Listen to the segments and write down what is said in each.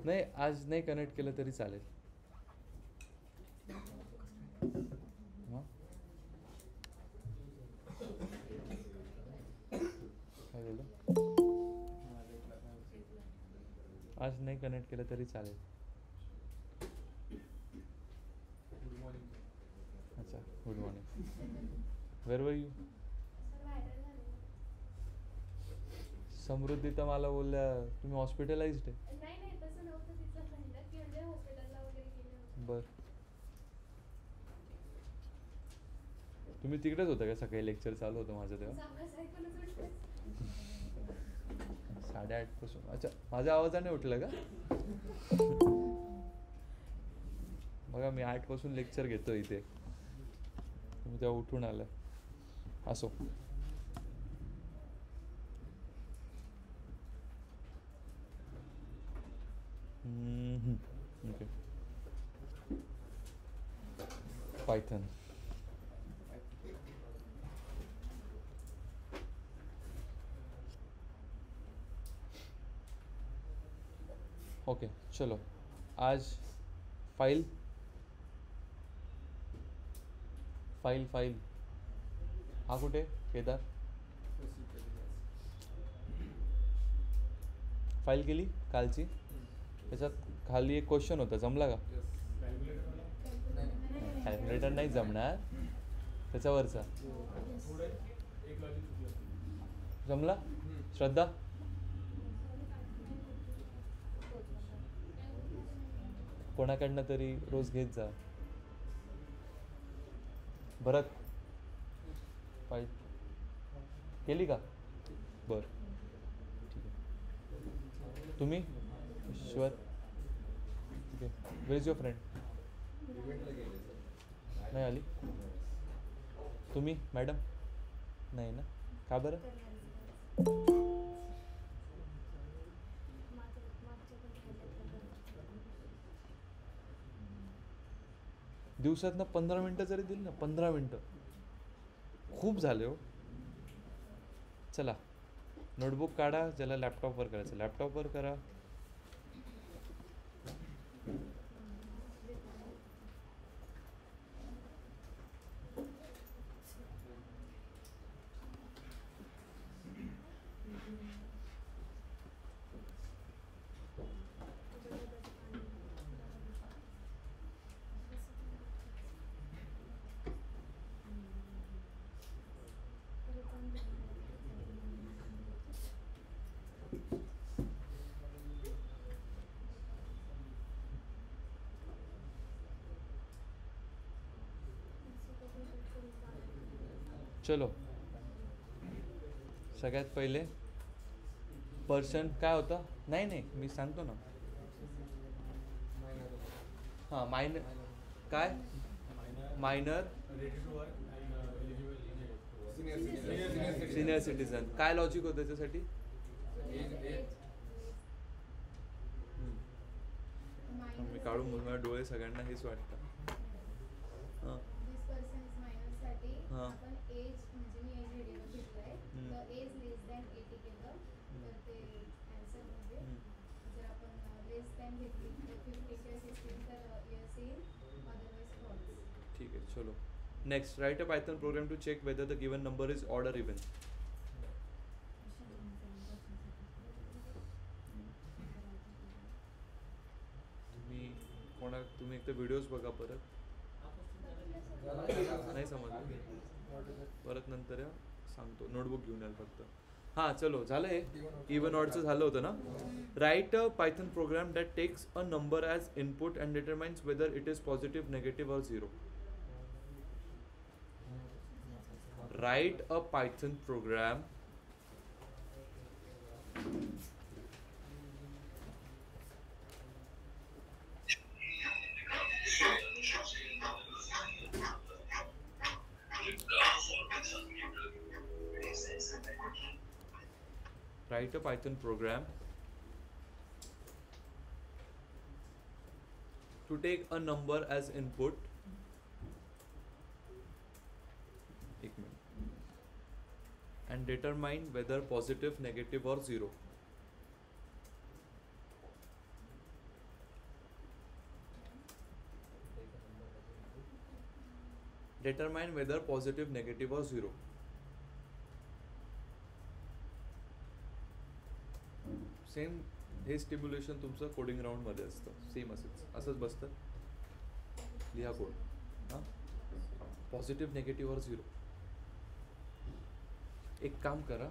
नाही, आज नाही कनेक्ट केलं तरी चालेल. हां, काय बोललं? आज नाही कनेक्ट केलं तरी चालेल. अच्छा, good morning. Where were you? समृद्धी तर मला बोलल्या तुम्ही हॉस्पिटलाइज्ड आहे. नाही नाही तसं नव्हतं तिचं म्हणलं की म्हणजे हॉस्पिटलला वगैरे गेले होते. बरं, तुम्ही तिकडेच होता का सकाळी? लेक्चर चालू होतं माझं तेव्हा सांगाच ऐकूनच उठले. 8:30 अच्छा, माझ्या आवाजाने उठलं का? बघा, मी 8 लेक्चर घेतो इथे, तुम्ही तेव्हा उठून आलं. असो. ओके. पायथन. ओके, चलो. आज फाइल फाइल फाइल हा कुठे? केदार, फाईल केली कालची? त्याच्यात खाली एक क्वेश्चन होता, जमला का? कॅल्क्युलेटर नाही जमणार, त्याच्यावरचा जमला? श्रद्धा, कोणाकडनं तरी रोज घेत जा. भरत, फाईल केली का? बरं, ठीक आहे. तुम्ही? ईश्वर, ठीक आहे. वेर इज युअर फ्रेंड? नाही आली? तुम्ही मॅडम? नाही ना, का बरं? दिवसातनं 15 मिनटं जरी दिली ना, 15 मिनटं खूप झाले हो. चला, नोटबुक काढा, ज्याला लॅपटॉपवर करायचं लॅपटॉपवर करा. चलो, सगळ्यात पहिले पर्सन काय होता? नाही नाही, मी सांगतो ना. हां, मायनर काय? Minor senior citizen. काय लॉजिक होतं त्याच्यासाठी? मी काढून बोल, मला डोळे सगळ्यांना हेच वाटतं. हां दिस पर्सन इज मायनर साठी हां. आपण एज म्हणजे मी एज व्हेरिएबल घेतलंय तर एज लेस दॅन 80 केलं तर ते आन्सर मध्ये जर आपण लेस दॅन घेतली तर 50 किंवा 16 तर यस येईल, अदरवाईज फॉल्स. ठीक आहे. चलो, next, write a Python program to check whether the given number is odd or even. तुम्ही एक तर व्हिडिओज बघा परत. नाही समजलं परत नंतर सांगतो. नोटबुक घेऊन याल फक्त. हां, चलो, झालं हे. इवन ऑडचं झालं होतं ना. Right a Python programme that takes a number as input and determines whether it is positive, negative or zero. Write a Python program to take a number as input. एक minute. And determine whether positive, negative or zero. determine whether positive, negative or 0. Same हे stimulation तुमचं coding राऊंडमध्ये असतं, same असंच बसतं. लिहा code. हां, positive, negative और 0. एक काम करा,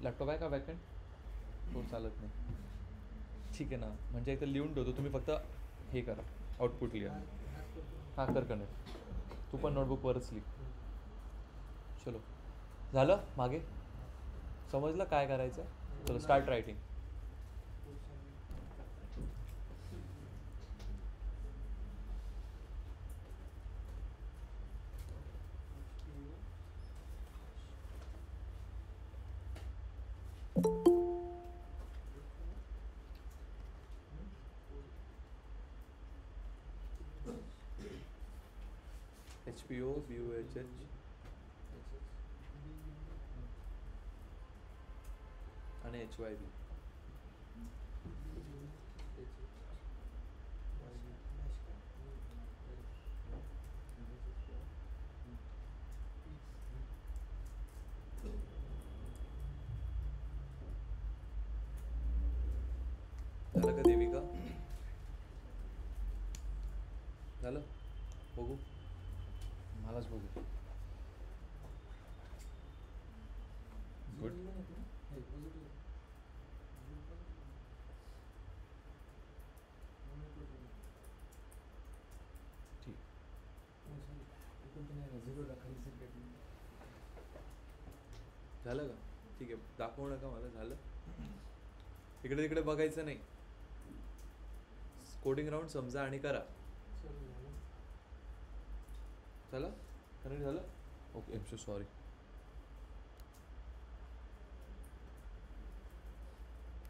लॅपटॉप आहे का वॅकंट? तो चालत नाही. ठीक आहे ना, म्हणजे एकदा लिहून ठेवतो, तुम्ही फक्त हे करा, आउटपुट लिहा. हां कर कनेक्ट. तू पण नोटबुकवरच लिह. चलो, झालं मागे समजलं काय करायचं. चलो स्टार्ट रायटिंग. HPO, BUHH, आणि HYB. झालं का देविका? झालं? बघू, मलाच बघू. गुड. ठीक. झालं का? ठीक आहे, दाखवू नका मला. झालं? इकडे तिकडे बघायचं नाही. कोडिंग राऊंड समजा आणि करा. झालं? कनेक्ट झालं? Okay, I am so sorry.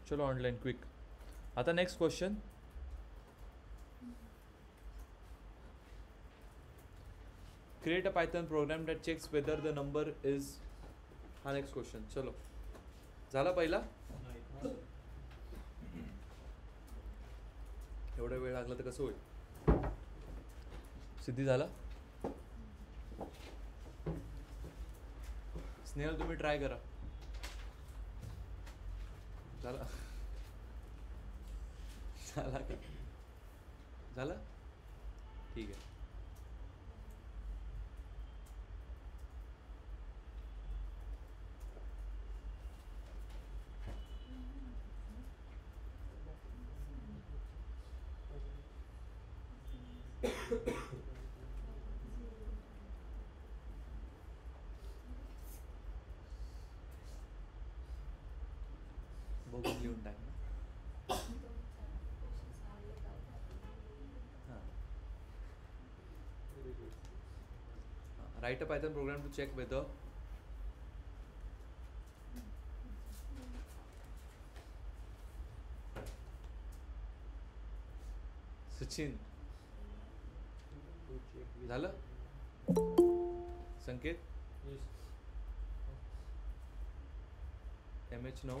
चलो ऑनलाइन क्विक. आता next question. Create a Python programme that checks whether the number is. हा नेक्स्ट क्वेश्चन. चलो, झाला पहिला? एवढा वेळ लागला तर कसं होईल? सिद्धी झाला? स्नेहल तुम्ही ट्राय करा. झाला? झाला का? झाला? ठीक आहे. बघून लिहून टाक ना. हां, write a Python program to check whether Sachin. झालं? संकेत? MH9.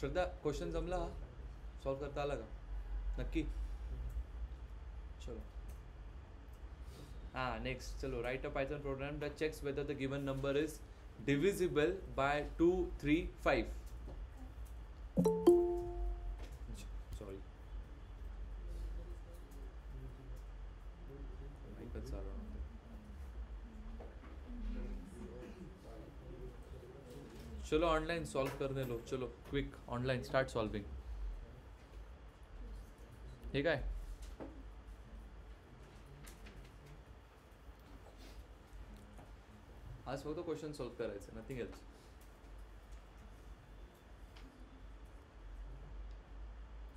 श्रद्धा, क्वेश्चन जमला? हा सॉल्व करता आला का नक्की? चलो, हां नेक्स्ट. चलो, right a Python programme that checks whether the given number is divisible by 2, 3, 5. Sorry, माईकच चालू नव्हतं. चलो ऑनलाइन सॉल्व करने लो. चलो क्विक ऑनलाइन स्टार्ट सॉल्विंग. हे काय? आज फक्त क्वेश्चन सॉल्व करायचं, नथिंग एल्स.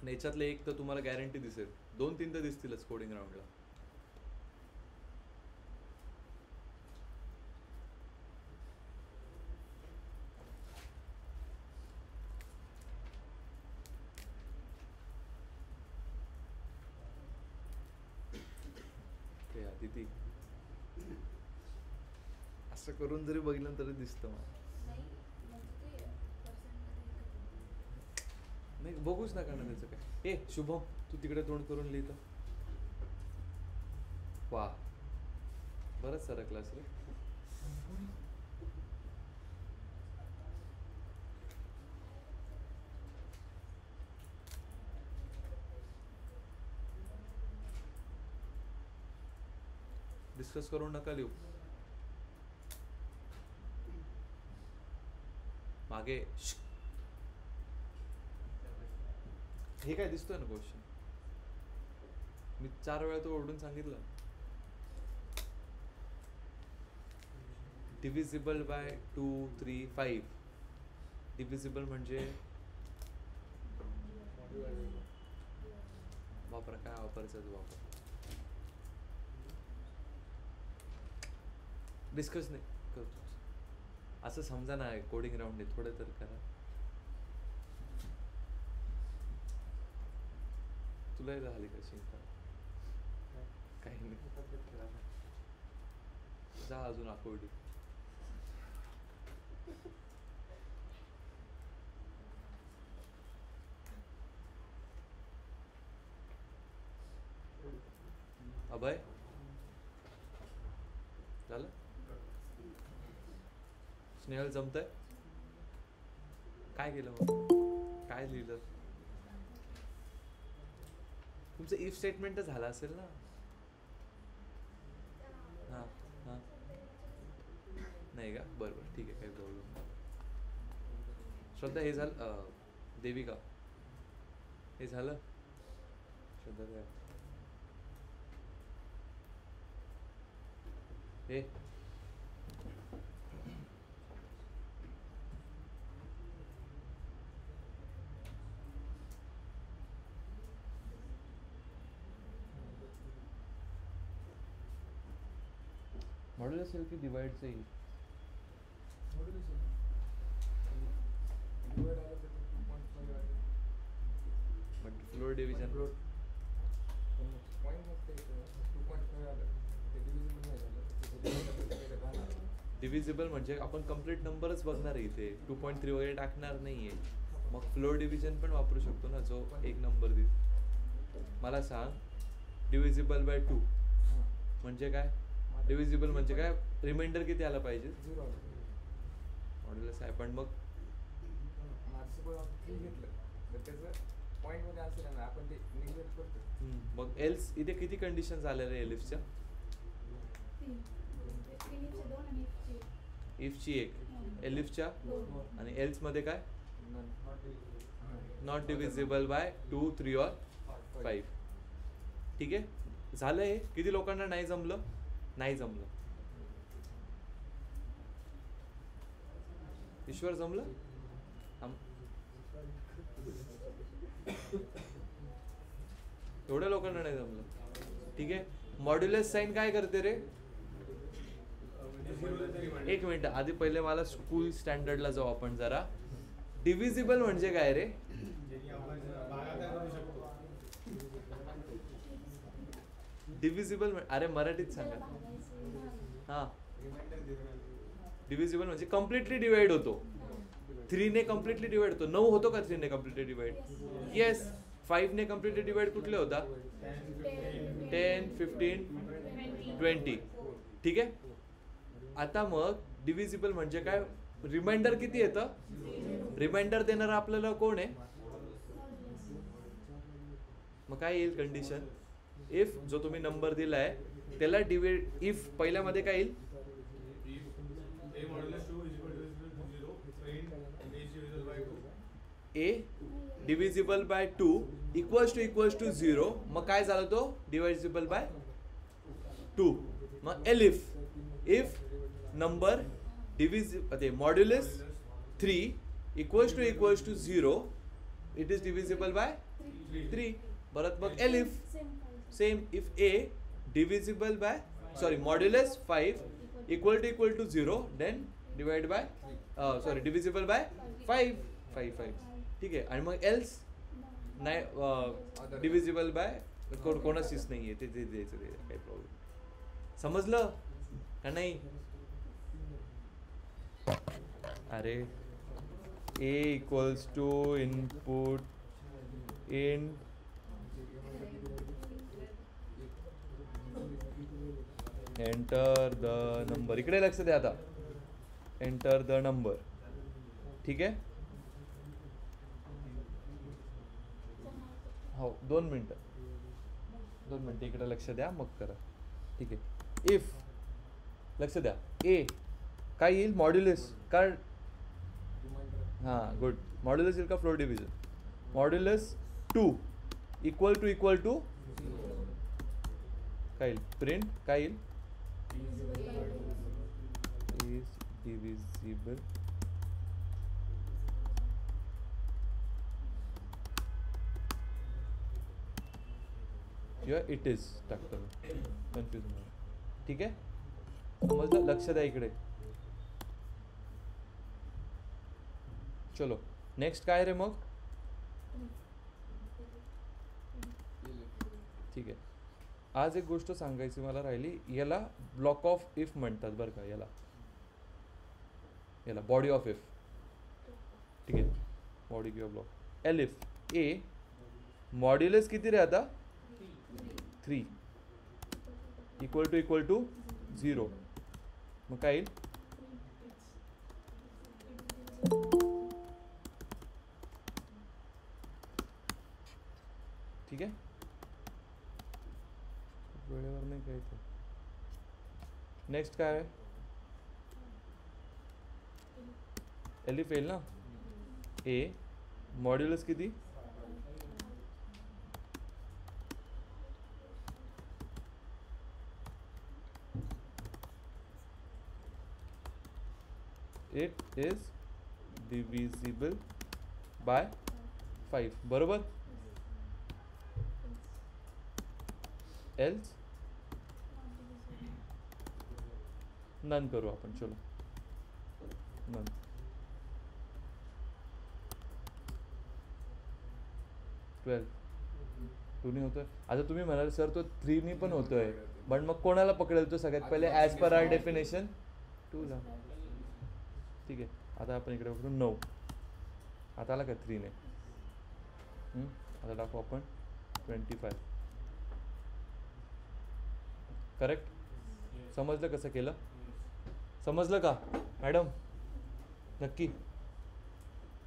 आणि याच्यातले एक तर तुम्हाला गॅरंटी दिसेल, 2-3 तर दिसतीलच कोडिंग राऊंडला. ते अदिती असं करून जरी बघितलं तरी दिसतं मला. नाही म्हणजे ते पर्सेंट नाही बघूच नका ना त्याचं काय. ए शुभम तू तिकडे तोंड करून लिहितं. वा बरंच सरकलास रे. डिस्कस करून नका लिहू. मागे हे काय दिसतोय ना क्वेश्चन. मी 4 वेळा तो ओरडून सांगितलं. Divisible by 2, 3, 5. डिव्हिजिबल म्हणजे वापरा. काय वापरायचं वापर. डिस्कस नाही करतो असं समजा ना. कोडिंग राऊंड आहे थोडं तर करा. तुला झाली का चिंता. काही नाही जा अजून आकोडी. अभय झालं. स्नेहल जमतंय. काय केलं मग. काय लिहिलं. तुमचं इफ स्टेटमेंट तर झालं असेल ना. हां हां नाही का. बरं बरं ठीक आहे काही प्रॉब्लेम नाही. श्रद्धा हे झालं. देविका हे झालं. श्रद्धा काय हे मॉड्युलस येईल की डिवाइडचं येईल. बट फ्लोर डिव्हिजन डिव्हिजिबल म्हणजे आपण कम्प्लीट नंबरच बघणार आहे इथे. 2.3 वगैरे टाकणार नाहीये. मग फ्लोर डिव्हिजन पण वापरू शकतो ना जो एक नंबर देईल. मला सांग डिव्हिजिबल बाय 2 म्हणजे काय. डिव्हिजिबल म्हणजे काय. रिमाइंडर किती आला पाहिजे. मॉड्युलस आहे पण मग मग एल्स इथे किती कंडिशन झालेल्या एलिफच्या. इफची एक एलिफच्या आणि एल्स मध्ये काय नॉट डिव्हिजिबल बाय 2, 3 और 5. ठीक आहे झालं. हे किती लोकांना नाही जमलं. नाही जमलं. ईश्वर जमलं. एवढ्या लोकांना नाही जमलं. ठीक आहे. मॉड्युलस साइन काय करते रे. एक मिनिट आधी पहिले मला स्कूल स्टँडर्डला जाऊ आपण जरा. डिव्हिजिबल म्हणजे काय रे. डिव्हिजिबल अरे मराठीत सांगा. हा डिव्हिजिबल म्हणजे कम्प्लिटली डिवाइड होतो. 3 ने कम्प्लिटली डिवाइड होतो. 9 होतो का 3 ने कम्प्लिटली डिवाइड. येस. 5 ने कम्प्लिटली डिवाइड कुठले होता 10, 15, 20. ठीक आहे. आता मग डिव्हिजिबल म्हणजे काय. रिमाइंडर किती येतं. रिमाइंडर देणारा आपल्याला कोण आहे. मग काय येईल कंडिशन. इफ जो तुम्ही नंबर दिलाय त्याला डिवाइड. इफ पहिल्यामध्ये काय येईल. A divisible by 2 equals to 0. मग काय झालं तो डिव्हिजिबल बाय 2. मग elif if number divisible modulus 3 equals to 0 it is divisible by 3. परत मग elif same if a divisible by modulus 5 equal to 0 then divide by divisible by 5. ठीक आहे. आणि मग एल्स नाही डिव्हिजिबल बाय कोणाशीच नाही आहे. ते द्यायचं काही प्रॉब्लेम. समजलं का नाही. अरे a equals to input in enter the number. इकडे लक्ष द्या आता. Enter the number. ठीक आहे. हो 2 मिनटं. 2 मिनटं इकडे लक्ष द्या मग करा. ठीक आहे. इफ लक्ष द्या. ए काय येईल मॉड्युलस काय. हां गुड. मॉड्युलस येईल का floor division. Modulus 2 equal to काय येईल प्रिंट काय येईल is divisible किंवा इट इज टाकतो कन्फ्युज नाही. ठीक आहे. समजलं. लक्ष द्या इकडे. चलो नेक्स्ट काय रे मग. ठीक आहे. आज एक गोष्ट सांगायची मला राहिली. याला ब्लॉक ऑफ इफ म्हणतात बरं का. याला बॉडी ऑफ इफ. ठीक आहे. बॉडी किंवा block. L if A modulus किती रे आता 3 इक्वल टू 0. मग काय येईल ठीक आहे. वेळेवर नाही काय ते. नेक्स्ट काय आहे. एलिफ येईल ना. ए मॉड्युलस किती इट इज डिव्हिजिबल बाय 5 बरोबर. एल्स नन करू आपण. चलो नन. ट्वेल्व 2 होतोय. आता तुम्ही म्हणाल सर तो 3 पण होतोय. पण मग कोणाला पकडेल तो सगळ्यात पहिले ॲज पर आर डेफिनेशन 2 ला. ठीक आहे. आता आपण इकडे बघतो 9. आता आला का 3 ने. आता टाकू आपण 25. करेक्ट. समजलं कसं केलं. समजलं का मॅडम नक्की.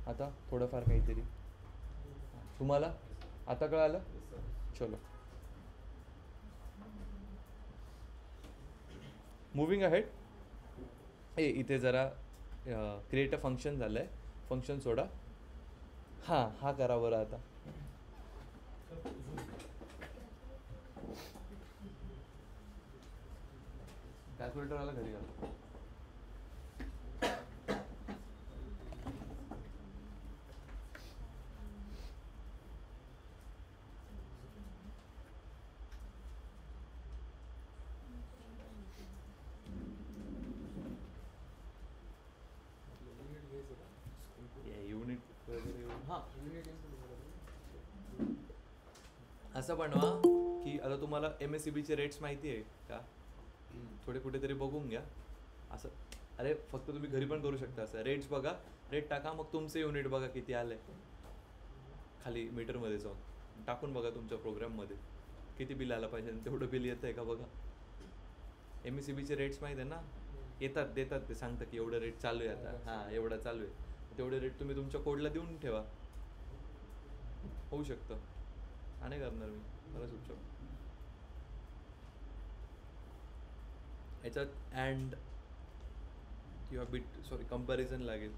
आता थोडंफार काहीतरी तुम्हाला आता कळालं. चलो मूविंग अहेड. इथे जरा क्रिएट अ फंक्शन झालं आहे. फंक्शन सोडा. हां हा करा बरं. आता कॅल्क्युलेटर आला घरी आला. युनिट वगैरे. हां असं बनवा की आता तुम्हाला MSCBचे रेट्स माहिती आहे का. थोडे कुठेतरी बघून घ्या असं. अरे फक्त तुम्ही घरी पण करू शकता असं. रेट्स बघा. रेट टाका. मग तुमचे युनिट बघा किती आले खाली मीटरमध्ये जाऊन टाकून बघा तुमच्या प्रोग्राममध्ये किती बिल आलं पाहिजे आणि तेवढं बिल येतं आहे का बघा. MSCBचे रेट्स माहीत आहे ना. येतात देतात ते सांगतं की एवढं रेट चालू आहे आता. हां एवढं चालू आहे. तेवढे रेट तुम्ही तुमच्या कोडला देऊन ठेवा. होऊ शकतं. आणि करणार मी खरंच होऊ शकतो. याच्यात अँड किंवा बिट कंपॅरिझन लागेल.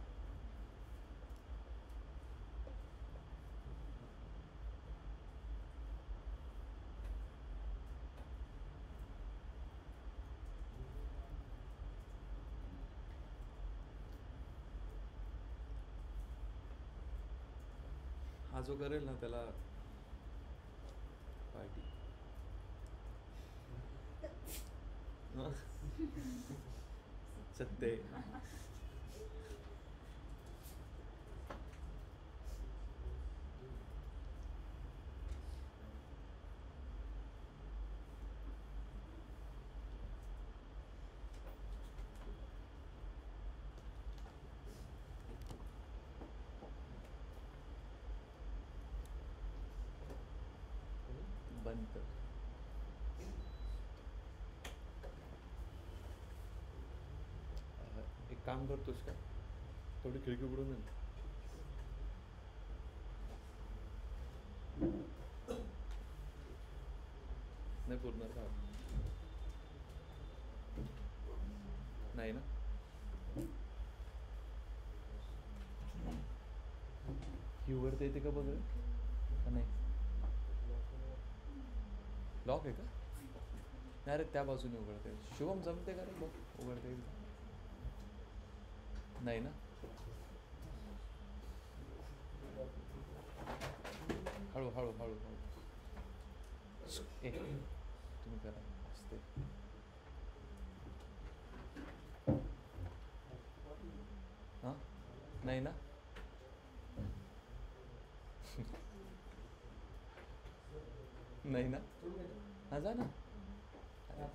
हा जो करेल ना त्याला पार्टी. सत्य. बंद कर. एक काम करतोस का, थोडी खिडकी उघडून दे. नाही पुरणार का? नाही ना. ही उघडता येते का बघ रे? का नाही? लॉक आहे का? नाही रे, त्या बाजूने उघडता येईल. शुभम जमते का रे लॉक उघडता येईल? नाही ना. हळू हळू हळू हळू. ए तुम्ही करा असते. हां नाही ना. नाही ना. हा जा ना.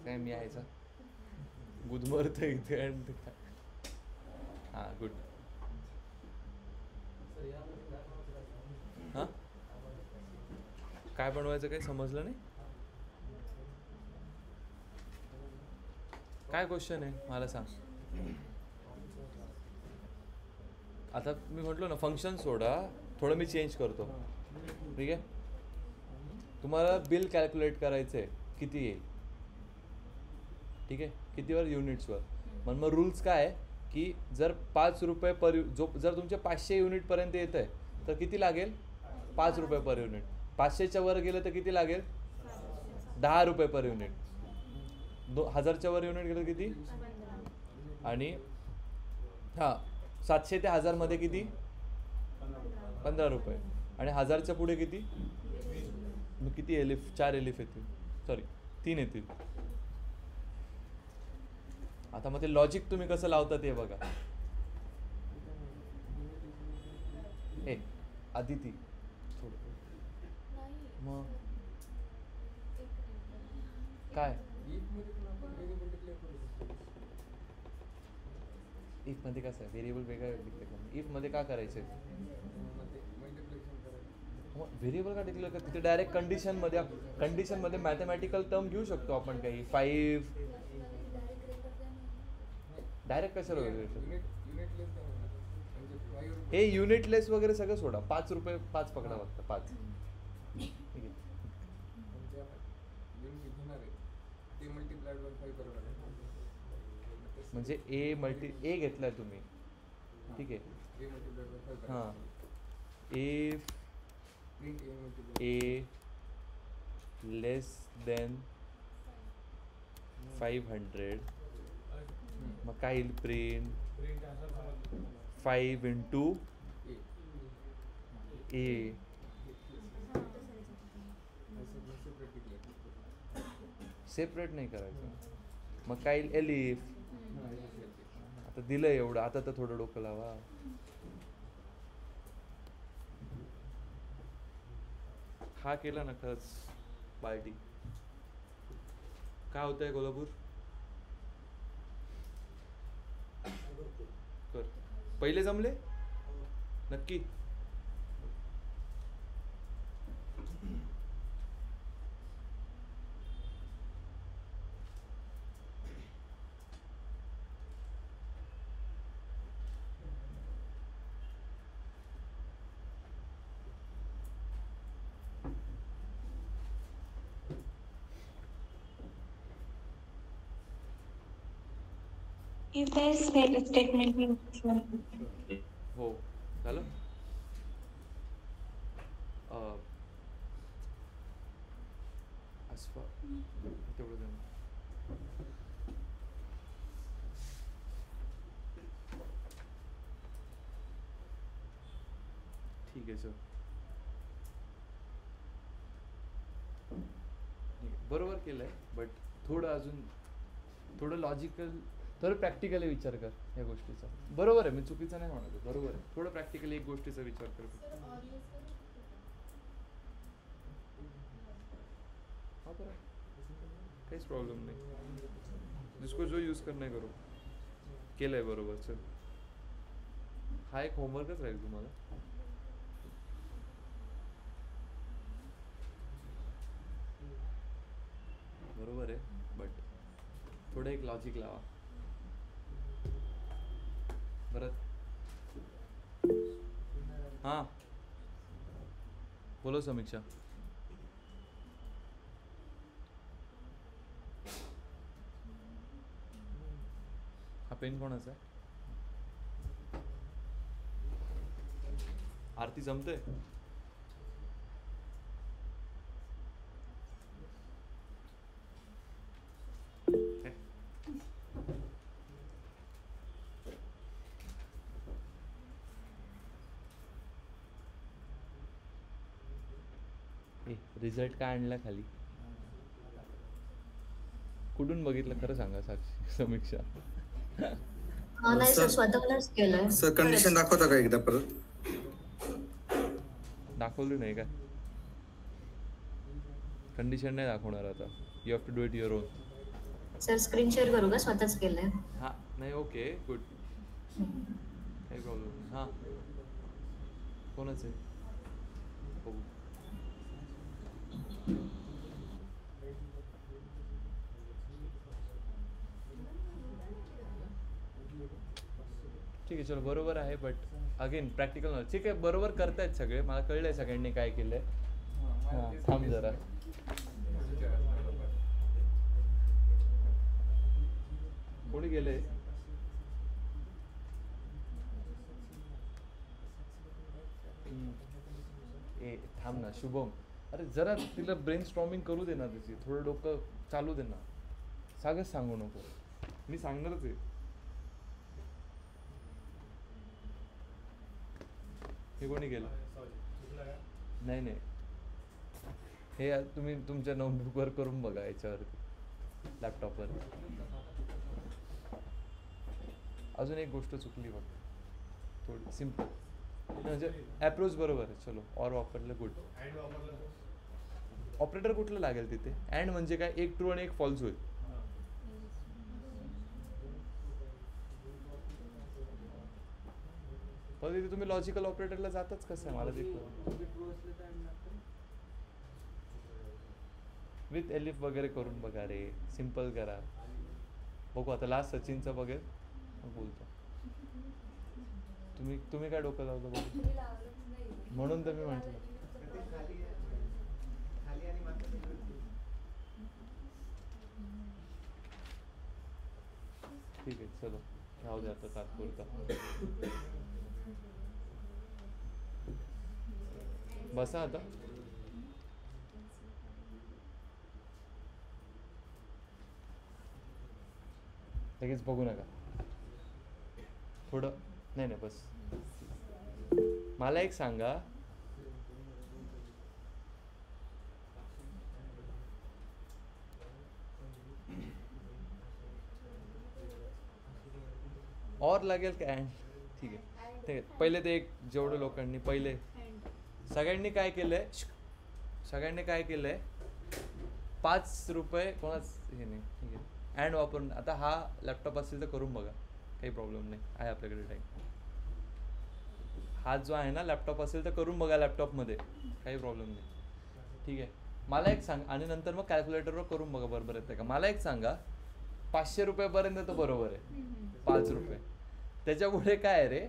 काय मी यायचा गुदमरत इथे. हां गुड. हां काय बनवायचं काही समजलं नाही. काय क्वेश्चन आहे मला सांग. आता मी म्हटलो ना फंक्शन सोडा, थोडं मी चेंज करतो. ठीक आहे. तुम्हाला बिल कॅल्क्युलेट करायचं आहे किती येईल. ठीक आहे. कितीवर युनिट्सवर. मग रूल्स काय आहे की जर 5 रुपये पर जर तुमचे 500 युनिटपर्यंत येतं आहे तर किती लागेल. 5 रुपये पर युनिट. 500च्या वर गेलं तर किती लागेल. 10 रुपये पर युनिट. 1000च्या वर युनिट गेलं किती. आणि हां 700 ते 1000 मध्ये किती. 15 रुपये. आणि 1000च्या पुढे किती. मग किती एलिफ. 4 एलिफ येतील. सॉरी 3 येतील. आता मग ते लॉजिक तुम्ही कसं लावता ते बघा. ए आदिती थोडं मग काय इफ मध्ये कसं आहे व्हेरिएबल वेगळं डिक्लेअर करणं. इफ मध्ये का करायचं. व्हेरिएबल का डिक्लेअर कर. तिथे डायरेक्ट कंडिशनमध्ये मॅथमॅटिकल टर्म घेऊ शकतो आपण. काही 5 डायरेक्ट कशाला वगैरे. हे युनिटलेस वगैरे सगळं सोडा. 5 रुपये 5 पकडा फक्त 5. ठीक आहे. म्हणजे ए घेतलाय तुम्ही. ठीक आहे. हां इफ ए लेस देन 500 मग काय येईल. प्रिंट 5 इंटू ए. सेपरेट नाही करायचं. मग काय येईल. एलिफ. आता दिलं एवढं. आता तर थोडं डोकं लावा. हा केला ना खरंच पार्टी. काय होतंय कोल्हापूर. कर. पहिले जमले नक्की. If there is statement हो झालं. अस्फा तेवढं जण. ठीक आहे सर. बरोबर केलंय बट थोडं अजून थोडं लॉजिकल थोडं प्रॅक्टिकली विचार कर या गोष्टीचा. बरोबर आहे. मी चुकीचं नाही म्हणत. बरोबर आहे. थोडं प्रॅक्टिकली एक गोष्टीचा विचार कर. हाँ पर काहीच प्रॉब्लेम नाही. जिसको जो यूज करना है करो. केलं आहे बरोबर. चल हा एक होमवर्कच राहील तुम्हाला. बरोबर आहे, बट थोडं एक लॉजिक लावा परत. हां बोलो समीक्षा. हा पेन कोणाचा आहे? आरती जमते? रिझल्ट काय आणला खाली? कुठून बघितलं खरं सांगा साक्षी समीक्षा. नाही सर, स्वतःहूनच केलंय सर. कंडिशन दाखवता का एकदा परत? दाखवली नाही का? कंडिशन नाही दाखवणार आता. You have to do it your own. Sir screen share करू का? स्वतःच केलंय. हां नाही ओके गुड, काही प्रॉब्लेम नाही. हां कोणाचं आहे बघू. ठीक आहे चलो बरोबर आहे, बट अगेन प्रॅक्टिकल नॉलेज. ठीक आहे बरोबर करतायत सगळे, मला कळलंय सगळ्यांनी काय केलंय. हां थांब जरा. कोणी गेले? ए थांब ना शुभम, अरे जरा तिला ब्रेन स्टॉर्मिंग करू दे ना, तिची थोडं डोकं चालू दे ना. सगळंच सांगू नको, मी सांगणारच आहे. हे कोणी गेलं? नाही नाही, हे तुम्ही तुमच्या नोटबुकवर करून बघा, याच्यावरती लॅपटॉपवर. अजून एक गोष्ट चुकली बघ, थोडी सिम्पल म्हणजे अप्रोच बरोबर आहे. चलो ऑर वापरलं गुड. ऑपरेटर कुठलं लागेल तिथे? अँड म्हणजे काय? एक ट्रू आणि एक फॉल्स होईल. पण तिथे तुम्ही लॉजिकल ऑपरेटरला जाताच कसं आहे मला ते विथ एलिफ वगैरे करून बघा रे, सिम्पल करा. बघू आता लास्ट सचिनचा बघेल बोलतो. तुम्ही काय डोकं लावलं बघू, म्हणून तर मी म्हटलं. ठीक आहे चलो राहू दे आता तात्पुरता. बसा आता. लगेच बघू नका, थोडं. नाही नाही बस. मला एक सांगा, और लागेल का अँड? ठीक आहे ठीक आहे. पहिले ते एक जेवढं लोकांनी पहिले सगळ्यांनी काय केलंय, सगळ्यांनी काय केलंय, 5 रुपये कोणाच हे नाही. ठीक आहे अँड वापरून. आता हा लॅपटॉप असेल तर करून बघा, काही प्रॉब्लेम नाही आहे आपल्याकडे टाईम. हा जो आहे ना लॅपटॉप असेल तर करून बघा लॅपटॉपमध्ये, काही प्रॉब्लेम नाही. ठीक आहे मला एक सांग, आणि नंतर मग कॅल्क्युलेटरवर करून बघा बरोबर येतं का. मला एक सांगा, 500 रुपयापर्यंत तर बरोबर आहे. 5 रुपये त्याच्या पुढे काय आहे रे?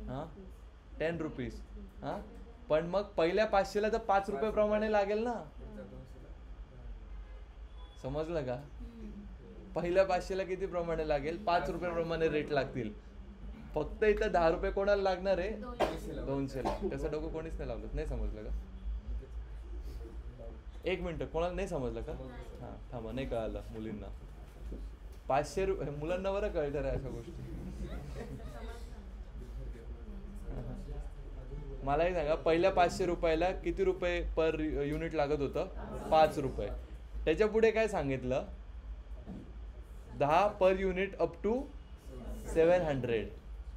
हां 10 रुपीज. हां पण मग पहिल्या 500ला तर 5 रुपये प्रमाणे लागेल ना, समजलं का? पहिल्या 500ला किती प्रमाणे लागेल? 5 रुपये प्रमाणे रेट लागतील. फक्त इथं 10 रुपये कोणाला लागणार आहे? 200ला. त्याचं डोकं कोणीच नाही लावलं. नाही समजलं का? एक मिनिट, कोणाला नाही समजलं का? हां थांबा, नाही कळालं मुलींना. 500 रुपये मुलांना बरं कळतं रे अशा गोष्टी. मला एक सांगा, पहिल्या 500 रुपयाला किती रुपये पर युनिट लागत होतं? 5 रुपये. त्याच्या पुढे काय सांगितलं? 10 पर युनिट अप टू 700.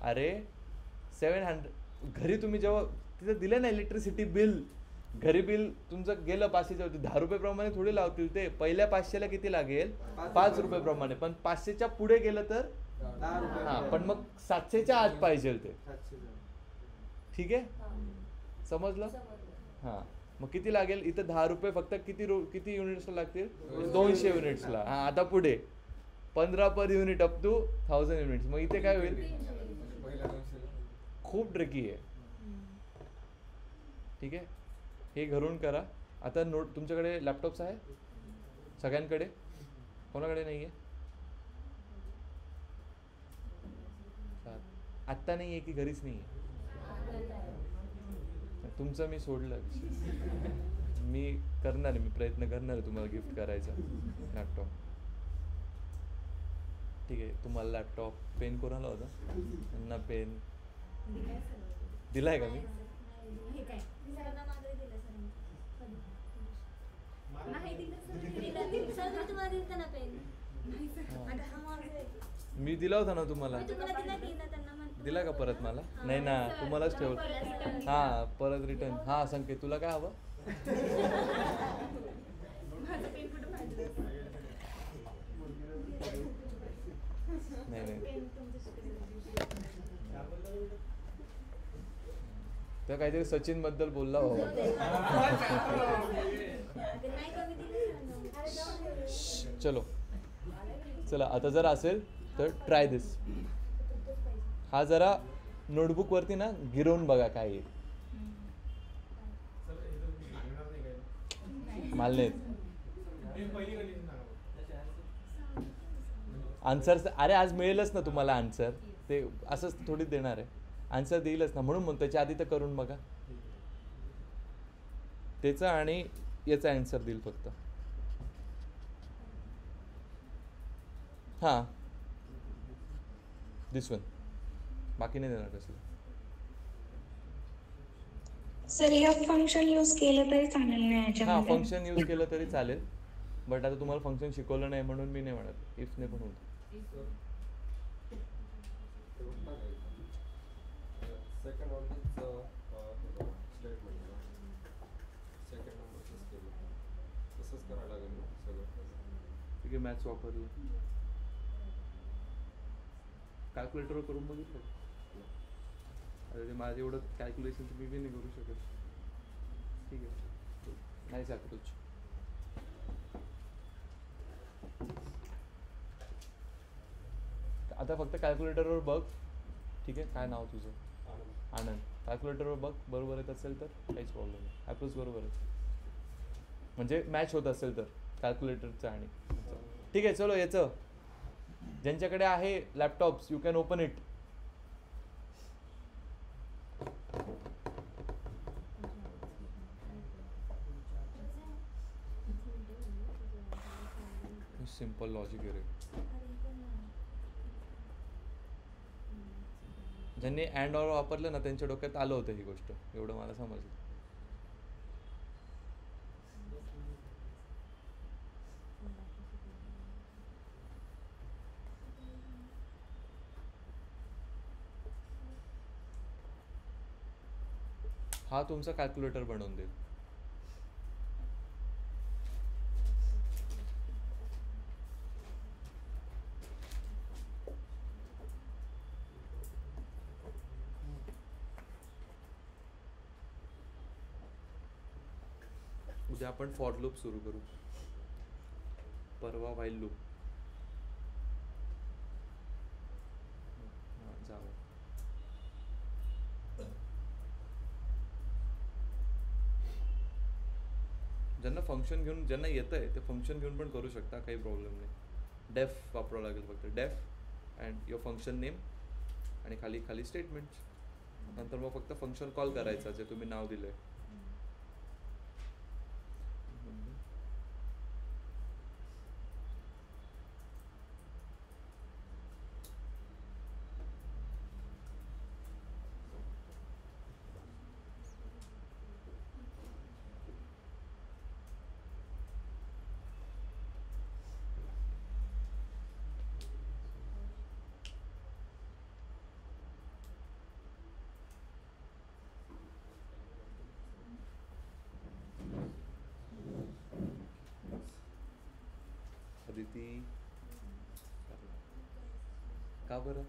अरे 700 घरी तुम्ही जेव्हा तिथं दिलं ना इलेक्ट्रिसिटी बिल, घरी बिल तुमचं गेलं 500च्या वरती, 10 रुपये प्रमाणे थोडी लावतील ते. पहिल्या 500ला किती लागेल? 5 रुपये प्रमाणे. पण 500च्या पुढे गेलं तर हां, पण मग 700च्या आत पाहिजे ते. ठीक आहे समजलं? हां मग किती लागेल इथं 10 रुपये फक्त किती युनिट्सला लागतील 200 युनिट्सला. हा आता पुढे 15 per unit up to 1000 units. मग इथे काय होईल खूप ट्रिकी आहे. ठीक आहे हे घरून करा. आता नोट तुमच्याकडे लॅपटॉप्स आहे सगळ्यांकडे कोणाकडे नाही आहे आत्ता नाही आहे की घरीच नाही आहे. तुमचं मी सोडलं मी करणार आहे मी प्रयत्न करणार आहे तुम्हाला गिफ्ट करायचा लॅपटॉप. ठीक आहे तुम्हाला लॅपटॉप पेन कोणाला होता त्यांना पेन दिलाय का मी मी दिला होता ना तुम्हाला दिला का परत मला नाही ना तुम्हालाच ठेव हा परत रिटर्न. हा संकेत तुला काय हवं नाही नाही तर काहीतरी सचिन बद्दल बोलला बाबा. चलो चला आता जर असेल तर ट्राय दिस. हा जरा नोटबुक वरती ना गिरवून बघा काय येईल. माल आन्सर अरे आज मिळेलच ना तुम्हाला आन्सर. ते असंच थोडीच देणार आहे आन्सर देईलच ना म्हणून त्याच्या आधी तर करून बघा त्याचा आणि याचा आन्सर देईल फक्त. हां दिस वन बाकी नाही देणार कसलं. सर हे फंक्शन यूज केलं तरी चालेल ना हां याच्यामध्ये. फंक्शन यूज केलं तरी चालेल बट आता तुम्हाला फंक्शन शिकवलं नाही म्हणून मी नाही म्हणत इफने पण होतं. सेकंड वन स्टेटमेंट सेकंड नंबरचं स्केल तसंच करायला लागेल ना सगळं. ठीक आहे मॅथ्स वापरलं कॅल्क्युलेटरवर करून बघितलं. अरे ते माझं एवढं कॅल्क्युलेशन तर मी बी नाही करू शकत. ठीक आहे नाही सारखं तुझ आता फक्त कॅल्क्युलेटरवर बघ. ठीक आहे काय नाव तुझं आनंद. कॅल्क्युलेटरवर बघ बरोबर येत असेल तर काहीच प्रॉब्लेम नाही. ॲप्रोच बरोबर आहे म्हणजे मॅच होत असेल तर कॅल्क्युलेटरचं आणि ठीक आहे. चलो याचं ज्यांच्याकडे आहे laptops you can open it. Simple logic आहे रे. ज्यांनी अँड ऑर वापरलं ना त्यांच्या डोक्यात आलं होतं ही गोष्ट एवढं मला समजलं. हा तुमचा कॅल्क्युलेटर बनवून देईल. उद्या आपण फॉर लूप सुरू करू परवा व्हाईल लूप. जाऊ ज्यांना फंक्शन घेऊन ज्यांना येतं आहे ते फंक्शन घेऊन पण करू शकता काही प्रॉब्लेम नाही. डेफ वापरावं लागेल फक्त डेफ अँड युअर फंक्शन नेम आणि खाली खाली स्टेटमेंट्स. नंतर मग फक्त फंक्शन कॉल करायचं जे तुम्ही नाव दिलं आहे. अदिती का बरं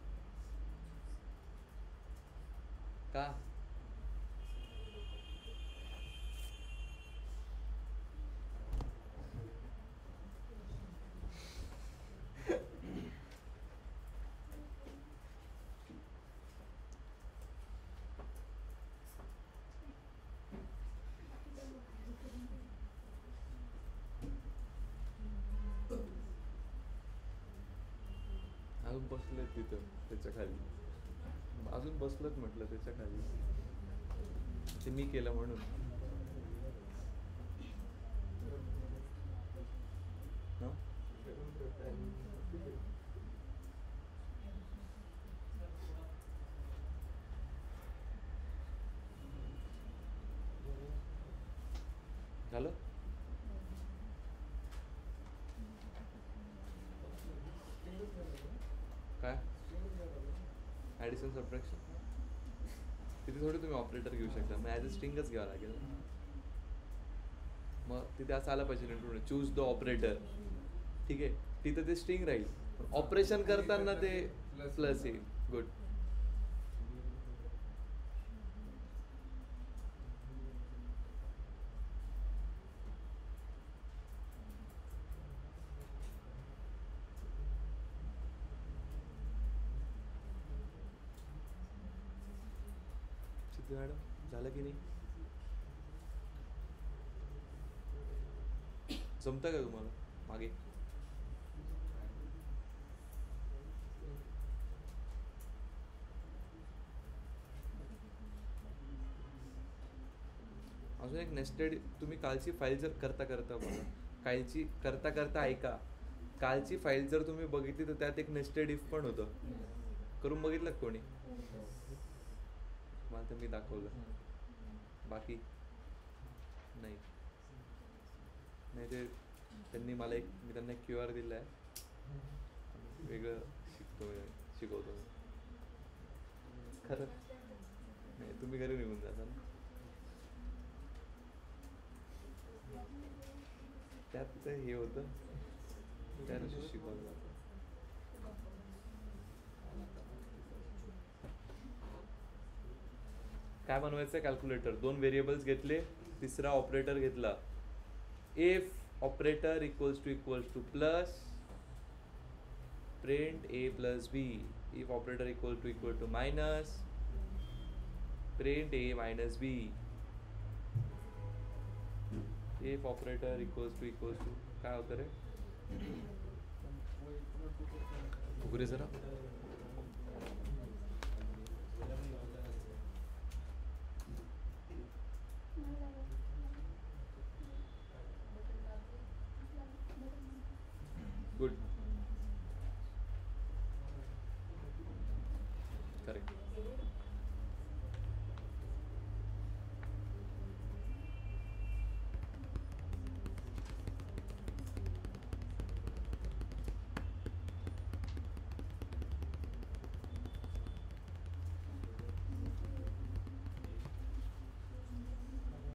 का अजून बसलेत तिथं त्याच्या खाली, अजून बसलत म्हटलं त्याच्या खाली, ते मी केलं म्हणून. हं? झालं? काय ॲडिशन सबट्रॅक्शन तिथे थोडी तुम्ही ऑपरेटर घेऊ शकता, मग ॲज अ स्ट्रिंगच घ्यावं लागेल. मग तिथे असं आलं पाहिजे चूज द ऑपरेटर, ठीक आहे, तिथं ते स्ट्रिंग राहील, ऑपरेशन करताना ते प्लस येईल. गुड. मॅडम झालं की नाही? जमतं का तुम्हाला मागे? अजून एक नेस्टेड, तुम्ही कालची फाईल जर करता करता बघा, कालची करता करता ऐका, कालची फाईल जर तुम्ही बघितली तर त्यात एक नेस्टेड इफ पण होतं. करून बघितलं का कोणी? मला तर मी दाखवलं, बाकी नाही. नाही ते त्यांनी मला मी त्यांना एक QR दिला आहे, वेगळं शिकवतो खरं. नाही तुम्ही घरी निघून जाता ना, त्यात हे होतं, त्या दिवशी शिकवलं जातं. काय बनवायचं कॅल्क्युलेटर, 2 व्हेरिएबल्स घेतले, तिसरा ऑपरेटर घेतला. If operator equals to plus print a plus b. If operator equal to minus print a minus b. If operator equals to काय होतं रे? उघडे जरा.